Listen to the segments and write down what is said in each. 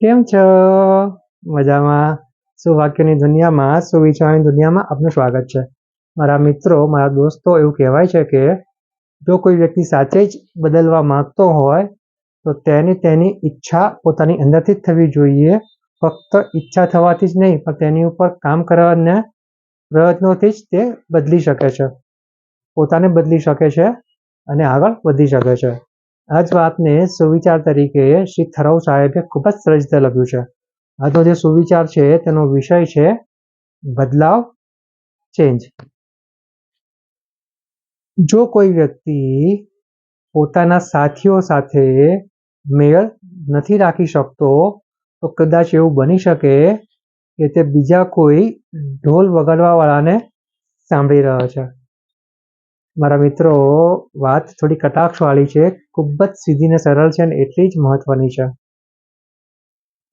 કેમ છો? મજામાં? સુવાક્યની દુનિયામાં, સુવિચારની દુનિયામાં આપનું સ્વાગત છે. મારા મિત્રો, મારા દોસ્તો, એવું કહેવાય છે કે જો કોઈ વ્યક્તિ સાચે જ બદલવા માંગતો હોય તો તેની ઈચ્છા પોતાની અંદરથી જ થવી જોઈએ. ફક્ત ઈચ્છા થવાથી જ નહીં, પણ તેની ઉપર કામ કરવાના પ્રયત્નોથી જ તે બદલી શકે છે, પોતાને બદલી શકે છે અને આગળ વધી શકે છે. આ જ વાતને સુવિચાર તરીકે શ્રી થરૌ સાહેબે ખૂબ જ સરસ રીતે લખ્યું છે. આજનો જે સુવિચાર છે તેનો વિષય છે બદલાવ, ચેન્જ. જો કોઈ વ્યક્તિ પોતાના સાથીઓ સાથે મેળ નથી રાખી શકતો તો કદાચ એવું બની શકે કે તે બીજા કોઈ ઢોલ વગાડવાવાળાને સાંભળી રહ્યો છે. મારા મિત્રો, વાત થોડી કટાક્ષવાળી છે, ખૂબ જ સીધી ને સરળ છે અને એટલી જ મહત્વની છે.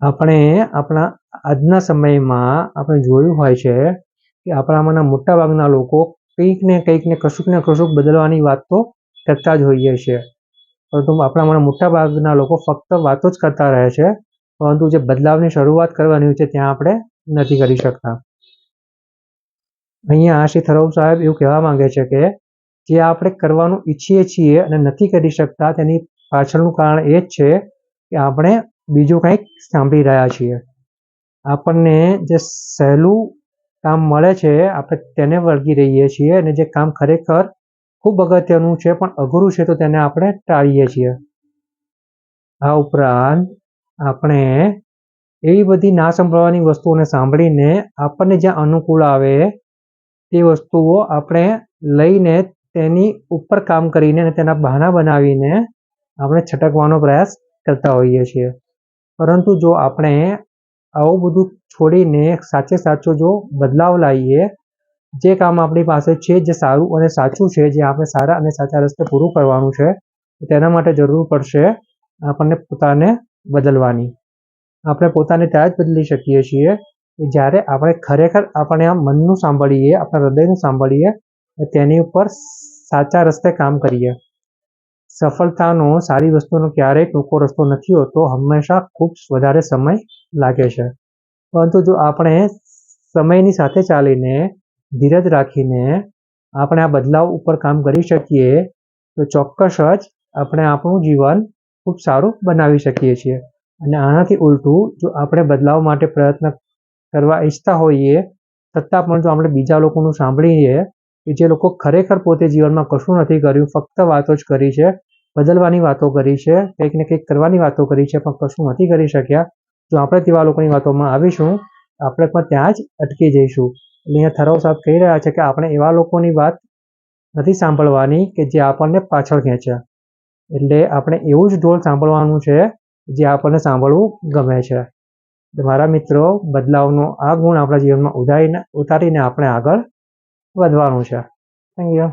આપણે આપણા આજના સમયમાં આપણે જોયું હોય છે કે આપણામાંના મોટાભાગના લોકો કંઈક ને કશુંક બદલવાની વાત તો કરતા જ હોઈએ છીએ, પરંતુ આપણામાંના મોટાભાગના લોકો ફક્ત વાતો જ કરતા રહે છે, પરંતુ જે બદલાવની શરૂઆત કરવાની હોય છે ત્યાં આપણે નથી કરી શકતા. અહીંયા શ્રી થરૌ સાહેબ એવું કહેવા માંગે છે કે જે આપણે કરવાનું ઈચ્છીએ છીએ અને નથી કરી શકતા તેની પાછળનું કારણ એ જ છે કે આપણે બીજું કંઈક સાંભળી રહ્યા છીએ. આપણને જે સહેલું કામ મળે છે આપણે તેને વળગી રહીએ છીએ અને જે કામ ખરેખર ખૂબ અગત્યનું છે પણ અઘરું છે તો તેને આપણે ટાળીએ છીએ. આ ઉપરાંત આપણે એવી બધી ના સાંભળવાની વસ્તુઓને સાંભળીને આપણને જ્યાં અનુકૂળ આવે તે વસ્તુઓ આપણે લઈને તેની ઉપર કામ કરીને અને તેના બહાના બનાવીને આપણે છટકવાનો પ્રયાસ કરતા હોઈએ છીએ. પરંતુ જો આપણે આવું બધું છોડીને સાચે સાચો જો બદલાવ લાવીએ, જે કામ આપણી પાસે છે, જે સારું અને સાચું છે, જે આપણે સારા અને સાચા રસ્તે પૂરું કરવાનું છે, તેના માટે જરૂર પડશે આપણને પોતાને બદલવાની. આપણે પોતાને ત્યાં જ બદલી શકીએ છીએ જ્યારે આપણે ખરેખર આપણે આ મનનું સાંભળીએ, આપણા હૃદયનું સાંભળીએ, તેની ઉપર સાચા રસ્તે કામ કરીએ. સફળતાનો, સારી વસ્તુનો ક્યારેય ટૂંકો રસ્તો નથી હોતો, હંમેશા ખૂબ વધારે સમય લાગે છે. પરંતુ જો આપણે સમયની સાથે ચાલીને, ધીરજ રાખીને આપણે આ બદલાવ ઉપર કામ કરી શકીએ તો ચોક્કસ જ આપણે આપણું જીવન ખૂબ સારું બનાવી શકીએ છીએ. અને આનાથી ઉલટું જો આપણે બદલાવ માટે પ્રયત્ન કરવા ઈચ્છતા હોઈએ છતાં પણ જો આપણે બીજા લોકોનું સાંભળીએ કે જે લોકો ખરેખર પોતે જીવનમાં કશું નથી કર્યું, ફક્ત વાતો જ કરી છે, બદલવાની વાતો કરી છે, કંઈક ને કંઈક કરવાની વાતો કરી છે પણ કશું નથી કરી શક્યા, જો આપણે તેવા લોકોની વાતોમાં આવીશું આપણે પણ ત્યાં જ અટકી જઈશું. એટલે અહીંયા થરૌ સાહેબ કહી રહ્યા છે કે આપણે એવા લોકોની વાત નથી સાંભળવાની કે જે આપણને પાછળ ખેંચ્યા. એટલે આપણે એવું જ ઢોલ સાંભળવાનું છે જે આપણને સાંભળવું ગમે છે. મારા મિત્રો, બદલાવનો આ ગુણ આપણા જીવનમાં ઉતારીને આપણે આગળ વધવાનું છે. Thank you.